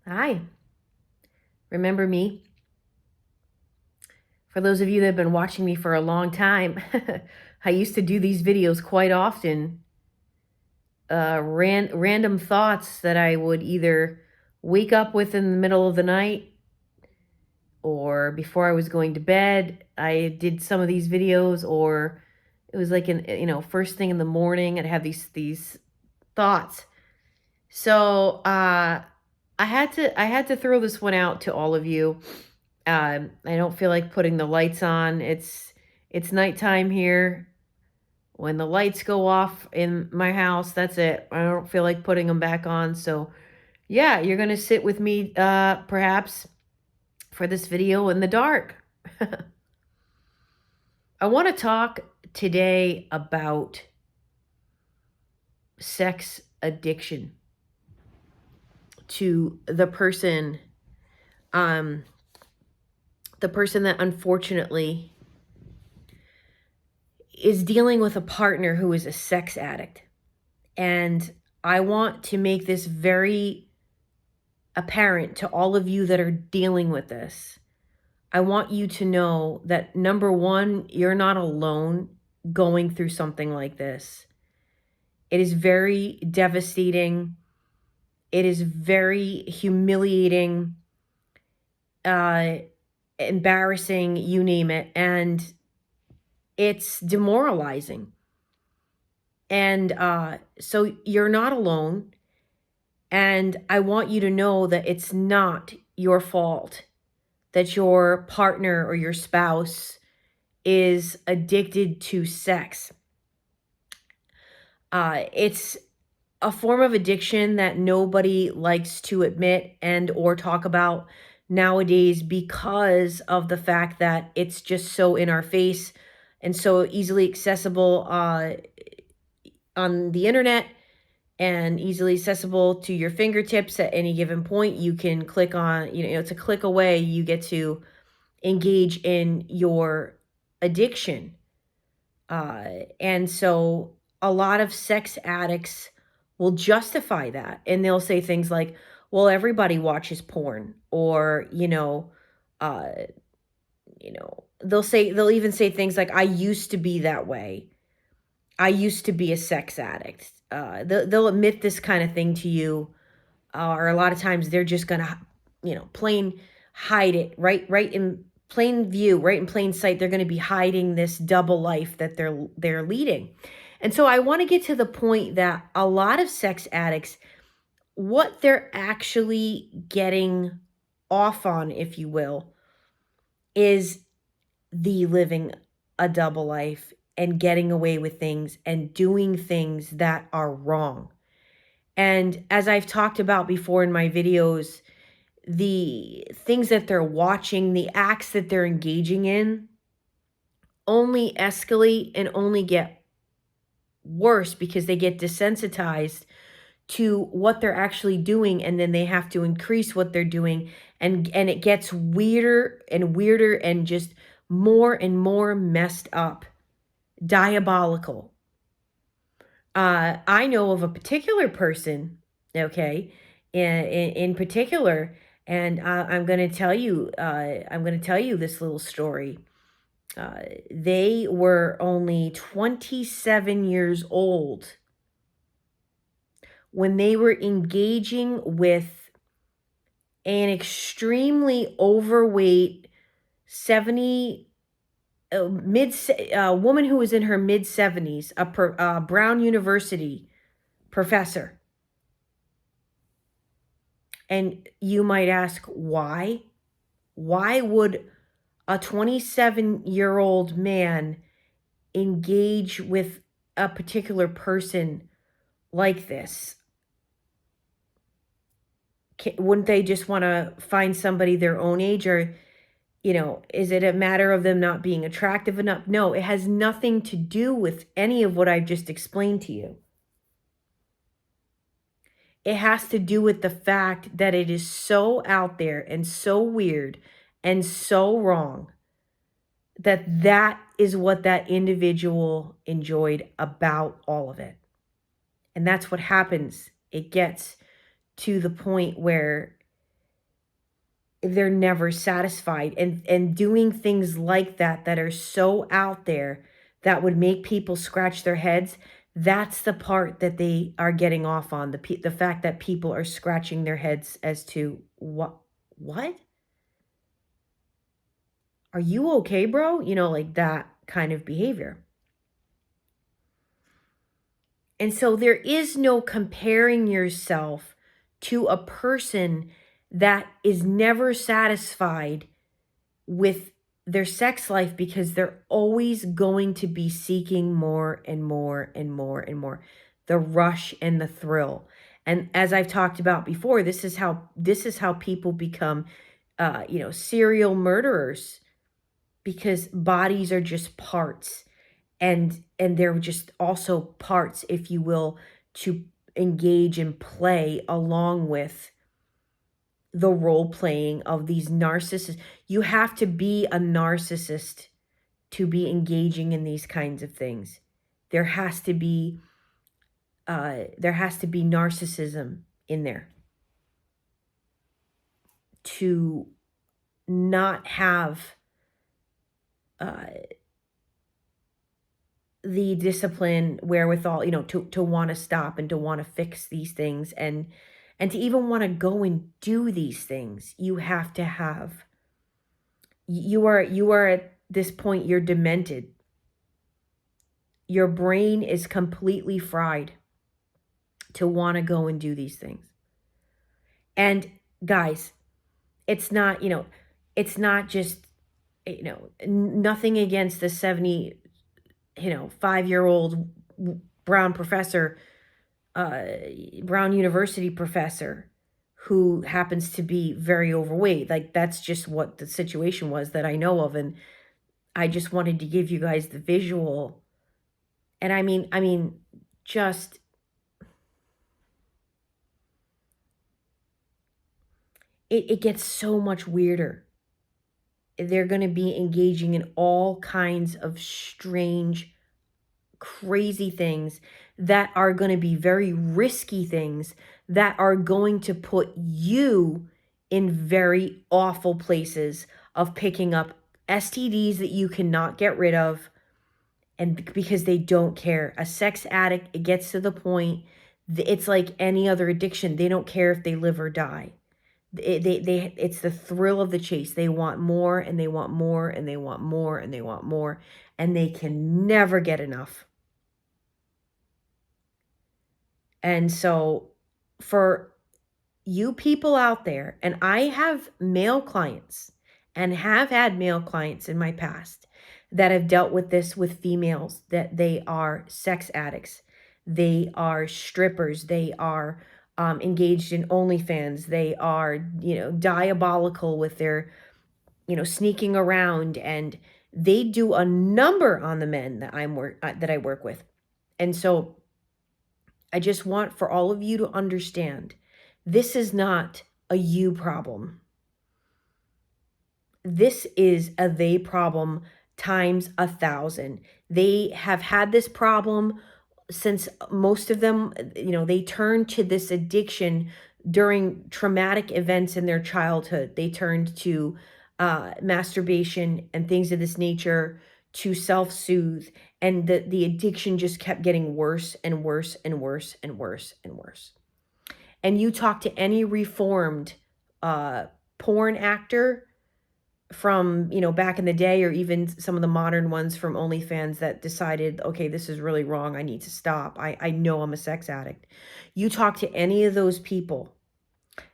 Hi, remember me? For those of you that have been watching me for a long time, I used to do these videos quite often. Random thoughts that I would either wake up with in the middle of the night or before I was going to bed. I did some of these videos, or it was like first thing in the morning. I'd have these thoughts. So I had to throw this one out to all of you. I don't feel like putting the lights on. It's nighttime here. When the lights go off in my house, that's it. I don't feel like putting them back on. So yeah, you're gonna sit with me perhaps for this video in the dark. I want to talk today about sex addiction to um the person that unfortunately is dealing with a partner who is a sex addict. And I want to make this very apparent to all of you that are dealing with this. I want you to know that number one, you're not alone going through something like this. It is very devastating. It is very humiliating, embarrassing, you name it. And it's demoralizing. And so you're not alone. And I want you to know that it's not your fault that your partner or your spouse is addicted to sex. It's a form of addiction that nobody likes to admit and or talk about nowadays because of the fact that it's just so in our face and so easily accessible on the internet and easily accessible to your fingertips at any given point. You can click on, it's a click away, you get to engage in your addiction. And so a lot of sex addicts will justify that. And they'll say things like, well, everybody watches porn, or, uh, they'll even say things like, I used to be that way. I used to be a sex addict. They'll admit this kind of thing to you, or a lot of times they're just gonna, plain hide it right in plain view, right in plain sight. They're gonna be hiding this double life that they're leading. And so I want to get to the point that a lot of sex addicts, what they're actually getting off on, if you will, is the living a double life and getting away with things and doing things that are wrong. And as I've talked about before in my videos, the things that they're watching, the acts that they're engaging in only escalate and only get worse because they get desensitized to what they're actually doing, and then they have to increase what they're doing, and it gets weirder and weirder and just more and more messed up, diabolical. I know of a particular person, okay, in particular, and I'm going to tell you, this little story. They were only 27 years old when they were engaging with an extremely overweight 70 woman who was in her mid 70s, a Brown University professor. And you might ask, why? Why would a 27-year-old man engage with a particular person like this? Wouldn't they just want to find somebody their own age? Or, is it a matter of them not being attractive enough? No, it has nothing to do with any of what I've just explained to you. It has to do with the fact that it is so out there and so weird and so wrong that is what that individual enjoyed about all of it. And that's what happens. It gets to the point where they're never satisfied, and doing things like that that are so out there that would make people scratch their heads. That's the part that they are getting off on, the fact that people are scratching their heads as to what are you okay, bro? Like that kind of behavior. And so there is no comparing yourself to a person that is never satisfied with their sex life, because they're always going to be seeking more and more and more and more, the rush and the thrill. And as I've talked about before, this is how people become serial murderers, because bodies are just parts, and they're just also parts, if you will, to engage and play along with the role playing of these narcissists. You have to be a narcissist to be engaging in these kinds of things. There has to be narcissism in there to not have uh, the discipline, wherewithal, to want to stop and to want to fix these things, and to even want to go and do these things. You have to have, you are at this point, you're demented. Your brain is completely fried to want to go and do these things. And guys, it's not, it's not just, nothing against the 5-year-old Brown professor, Brown University professor, who happens to be very overweight. Like, that's just what the situation was that I know of. And I just wanted to give you guys the visual. And I mean, just, it gets so much weirder. They're going to be engaging in all kinds of strange, crazy things that are going to be very risky things that are going to put you in very awful places of picking up STDs that you cannot get rid of, and because they don't care. A sex addict, it gets to the point, it's like any other addiction. They don't care if they live or die. It's the thrill of the chase. They want more, and they want more, and they want more, and they want more, and they can never get enough. And so for you people out there, and I have male clients and have had male clients in my past that have dealt with this with females, that they are sex addicts, they are strippers, they are engaged in OnlyFans, they are, diabolical with their, sneaking around, and they do a number on the men that I work with. And so I just want for all of you to understand, this is not a you problem. This is a they problem times 1,000. They have had this problem since most of them, they turned to this addiction during traumatic events in their childhood. They turned to masturbation and things of this nature to self-soothe, and the addiction just kept getting worse and worse and worse and worse and worse. And you talk to any reformed porn actor from, back in the day, or even some of the modern ones from OnlyFans that decided, okay, this is really wrong, I need to stop, I know I'm a sex addict. You talk to any of those people,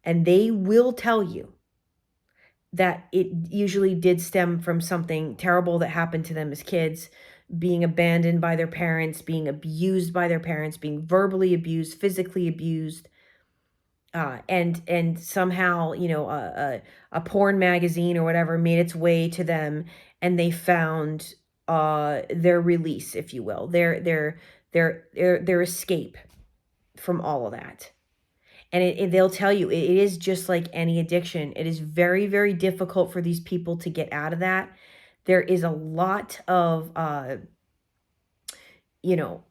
and they will tell you that it usually did stem from something terrible that happened to them as kids, being abandoned by their parents, being abused by their parents, being verbally abused, physically abused, and somehow, a porn magazine or whatever made its way to them, and they found their release, if you will, their escape from all of that. And they'll tell you, it is just like any addiction. It is very, very difficult for these people to get out of that. There is a lot of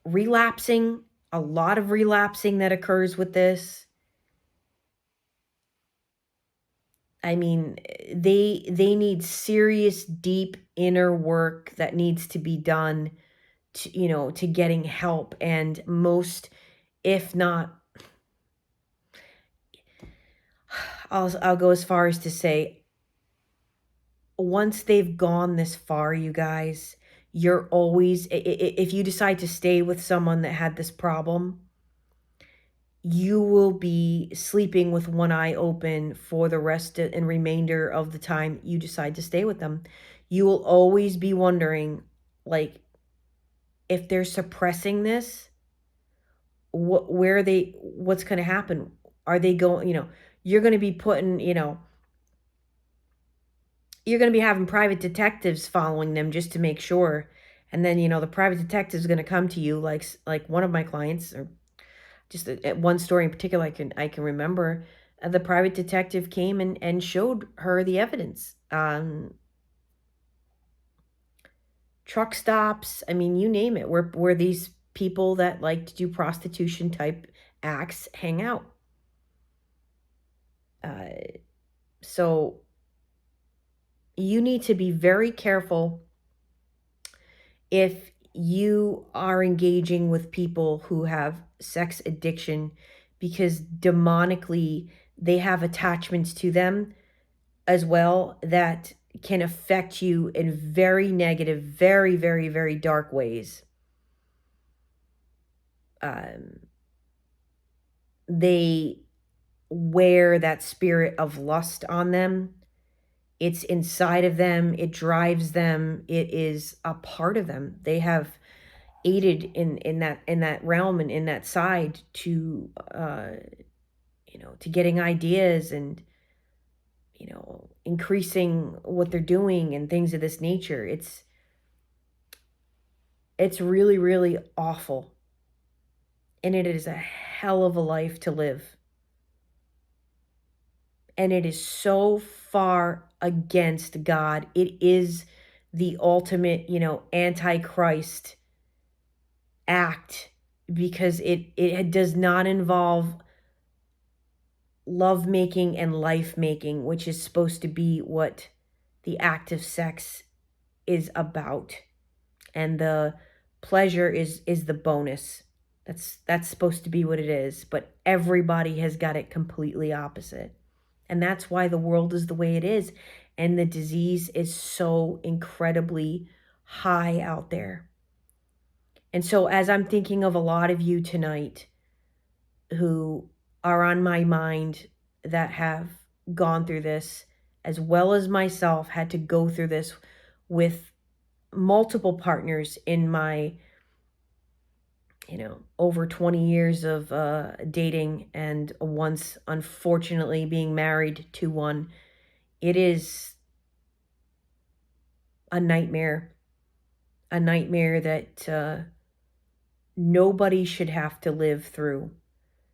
relapsing, a lot of relapsing that occurs with this. I mean, they need serious, deep inner work that needs to be done to, to getting help. And most, if not, I'll go as far as to say, once they've gone this far, you guys, you're always, if you decide to stay with someone that had this problem, you will be sleeping with one eye open for the rest and remainder of the time you decide to stay with them. You will always be wondering, like, if they're suppressing this, what's going to happen? Are they going, you're going to be putting, you're going to be having private detectives following them just to make sure. And then, the private detective is going to come to you, like one of my clients, or just one story in particular I can remember. The private detective came and showed her the evidence. Truck stops, I mean, you name it, where these people that like to do prostitution type acts hang out. So you need to be very careful if you are engaging with people who have sex addiction, because demonically they have attachments to them as well that can affect you in very negative, very, very, very dark ways. They wear that spirit of lust on them. It's inside of them. It drives them. It is a part of them. They have aided in that realm and in that side to to getting ideas and increasing what they're doing and things of this nature. It's really, really awful, and it is a hell of a life to live, and it is so far against God. It is the ultimate antichrist act, because it does not involve love making and life making, which is supposed to be what the act of sex is about. And the pleasure is the bonus. That's supposed to be what it is, but everybody has got it completely opposite. And that's why the world is the way it is, and the disease is so incredibly high out there. And so as I'm thinking of a lot of you tonight who are on my mind that have gone through this, as well as myself had to go through this with multiple partners in my over 20 years of dating, and once unfortunately being married to one, it is a nightmare that nobody should have to live through.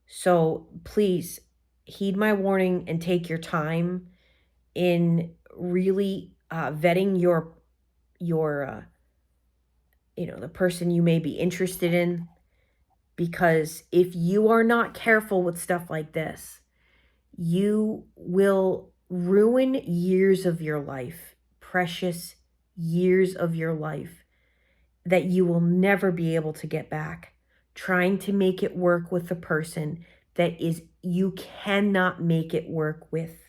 So please heed my warning and take your time in really vetting your the person you may be interested in, because if you are not careful with stuff like this, you will ruin years of your life, precious years of your life that you will never be able to get back, trying to make it work with the person that is you cannot make it work with.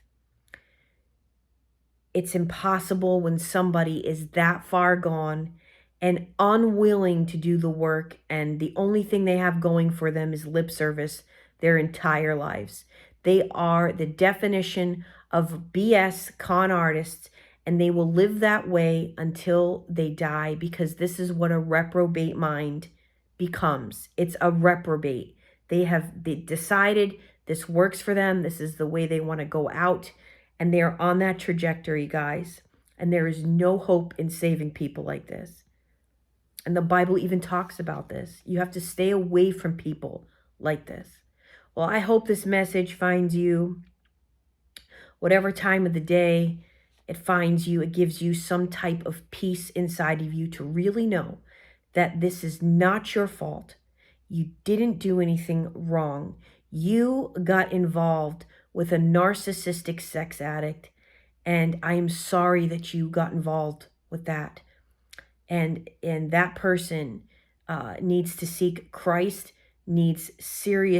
It's impossible when somebody is that far gone and unwilling to do the work, and the only thing they have going for them is lip service their entire lives. They are the definition of BS con artists, and they will live that way until they die, because this is what a reprobate mind becomes. It's a reprobate. They decided this works for them. This is the way they want to go out, and they are on that trajectory, guys. And there is no hope in saving people like this. And the Bible even talks about this. You have to stay away from people like this. Well, I hope this message finds you, whatever time of the day it finds you. It gives you some type of peace inside of you to really know that this is not your fault. You didn't do anything wrong. You got involved with a narcissistic sex addict, and I am sorry that you got involved with that. And that person needs to seek Christ, needs serious